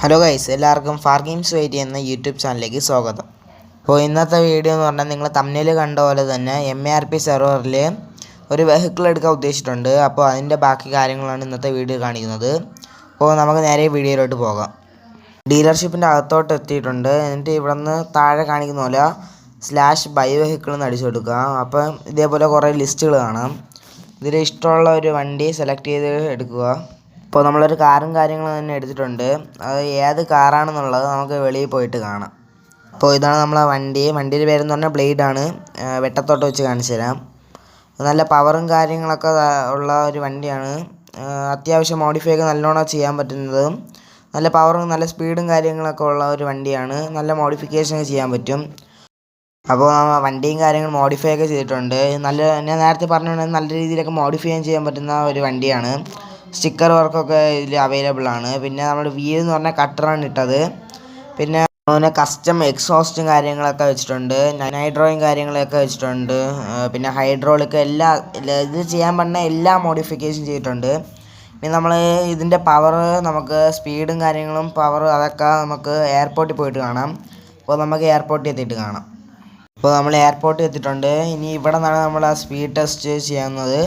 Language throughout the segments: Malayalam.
ഹലോ ഗൈസ്, എല്ലാവർക്കും ഫാർ ഗെയിംസ് വെയിറ്റ് എന്ന യൂട്യൂബ് ചാനലിലേക്ക് സ്വാഗതം. അപ്പോൾ ഇന്നത്തെ വീഡിയോ എന്ന് പറഞ്ഞാൽ നിങ്ങൾ തമ്മിൽ കണ്ട പോലെ തന്നെ MARP സെർവറിൽ ഒരു വെഹിക്കിൾ എടുക്കാൻ ഉദ്ദേശിച്ചിട്ടുണ്ട്. അപ്പോൾ അതിൻ്റെ ബാക്കി കാര്യങ്ങളാണ് ഇന്നത്തെ വീഡിയോ കാണിക്കുന്നത്. അപ്പോൾ നമുക്ക് നേരെ വീഡിയോയിലോട്ട് പോകാം. ഡീലർഷിപ്പിൻ്റെ അകത്തോട്ട് എത്തിയിട്ടുണ്ട്. എന്നിട്ട് ഇവിടെ നിന്ന് താഴെ കാണിക്കുന്ന പോലെ /ബൈ വെഹിക്കിൾ എന്ന് അടിച്ചു കൊടുക്കുക. അപ്പം ഇതേപോലെ കുറേ ലിസ്റ്റുകൾ കാണാം. ഇതിൽ ഇഷ്ടമുള്ള ഒരു വണ്ടി സെലക്ട് ചെയ്ത് എടുക്കുക. ഇപ്പോൾ നമ്മളൊരു കാറും കാര്യങ്ങളും തന്നെ എടുത്തിട്ടുണ്ട്. അത് ഏത് കാറാണെന്നുള്ളത് നമുക്ക് വെളിയിൽ പോയിട്ട് കാണാം. അപ്പോൾ ഇതാണ് നമ്മളെ വണ്ടിയുടെ പേരെന്ന് പറഞ്ഞാൽ ബ്ലേഡാണ്. വെട്ടത്തോട്ട് വെച്ച് കാണിച്ചു തരാം. നല്ല പവറും കാര്യങ്ങളൊക്കെ ഉള്ള ഒരു വണ്ടിയാണ്. അത്യാവശ്യം മോഡിഫൈ ഒക്കെ നല്ലോണം ചെയ്യാൻ പറ്റുന്നതും നല്ല പവറും നല്ല സ്പീഡും കാര്യങ്ങളൊക്കെ ഉള്ള ഒരു വണ്ടിയാണ്. നല്ല മോഡിഫിക്കേഷൻ ചെയ്യാൻ പറ്റും. അപ്പോൾ വണ്ടിയും കാര്യങ്ങളും മോഡിഫൈ ഒക്കെ ചെയ്തിട്ടുണ്ട്. ഞാൻ നേരത്തെ പറഞ്ഞിട്ടുണ്ടെങ്കിൽ നല്ല രീതിയിലൊക്കെ മോഡിഫൈ ചെയ്യാൻ പറ്റുന്ന ഒരു വണ്ടിയാണ്. സ്റ്റിക്കർ വർക്കൊക്കെ ഇതിൽ അവൈലബിൾ ആണ്. പിന്നെ നമ്മൾ വീൽ എന്ന് പറഞ്ഞാൽ കട്ടറാണ് ഇട്ടത്. പിന്നെ അങ്ങനെ കസ്റ്റം എക്സോസ്റ്റും കാര്യങ്ങളൊക്കെ വെച്ചിട്ടുണ്ട്. നൈട്രോയും കാര്യങ്ങളൊക്കെ വെച്ചിട്ടുണ്ട്. പിന്നെ ഹൈഡ്രോളിക് ഇത് ചെയ്യാൻ പറ്റുന്ന എല്ലാ മോഡിഫിക്കേഷൻ ചെയ്തിട്ടുണ്ട്. പിന്നെ നമ്മൾ ഇതിൻ്റെ പവർ നമുക്ക് സ്പീഡും കാര്യങ്ങളും പവർ അതൊക്കെ നമുക്ക് എയർപോർട്ടിൽ പോയിട്ട് കാണാം. അപ്പോൾ നമുക്ക് എയർപോർട്ടിൽ എത്തിയിട്ട് കാണാം. അപ്പോൾ നമ്മൾ എയർപോർട്ടിൽ എത്തിയിട്ടുണ്ട്. ഇനി ഇവിടെ നിന്നാണ് നമ്മൾ ആ സ്പീഡ് ടെസ്റ്റ് ചെയ്യുന്നത്.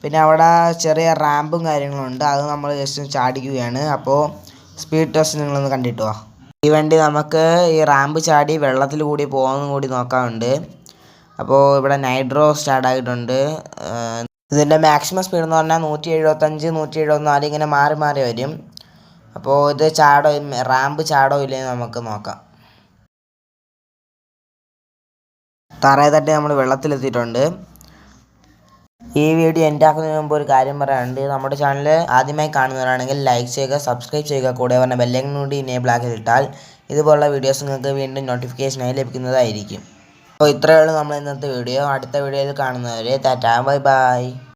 പിന്നെ അവിടെ ചെറിയ റാമ്പും കാര്യങ്ങളും ഉണ്ട്. അത് നമ്മൾ ജസ്റ്റ് ചാടിക്കുകയാണ്. അപ്പോൾ സ്പീഡ് ടെസ്റ്റ് നിങ്ങളൊന്ന് കണ്ടിട്ട് വാ. ഈ വണ്ടി നമുക്ക് ഈ റാമ്പ് ചാടി വെള്ളത്തിൽ കൂടി പോകുന്നതും കൂടി നോക്കാറുണ്ട്. അപ്പോൾ ഇവിടെ നൈട്രോ സ്റ്റാർട്ട് ആയിട്ടുണ്ട്. ഇതിൻ്റെ മാക്സിമം സ്പീഡ് എന്ന് പറഞ്ഞാൽ 175, 174 ഇങ്ങനെ മാറി മാറി വരും. അപ്പോൾ ഇത് റാമ്പ് ചാടോ ഇല്ലെന്ന് നമുക്ക് നോക്കാം. തറയെ തട്ടി നമ്മൾ വെള്ളത്തിലെത്തിയിട്ടുണ്ട്. ഈ വീഡിയോ എൻ്റെ ആക്കുന്നതിന് മുമ്പ് ഒരു കാര്യം പറയാനുണ്ട്. നമ്മുടെ ചാനൽ ആദ്യമായി കാണുന്നവരാണെങ്കിൽ ലൈക്ക് ചെയ്യുക, സബ്സ്ക്രൈബ് ചെയ്യുക, കൂടെ പറഞ്ഞ ബെല്ലൈക്കൺ കൂടി ഇനേബിൾ ആക്കിയിട്ടാൽ ഇതുപോലുള്ള വീഡിയോസ് നിങ്ങൾക്ക് വീണ്ടും നോട്ടിഫിക്കേഷനായി ലഭിക്കുന്നതായിരിക്കും. അപ്പോൾ ഇത്രയേ ഉള്ളൂ നമ്മൾ ഇന്നത്തെ വീഡിയോ. അടുത്ത വീഡിയോയിൽ കാണുന്നവരെ ടാറ്റാ, ബൈ ബൈ.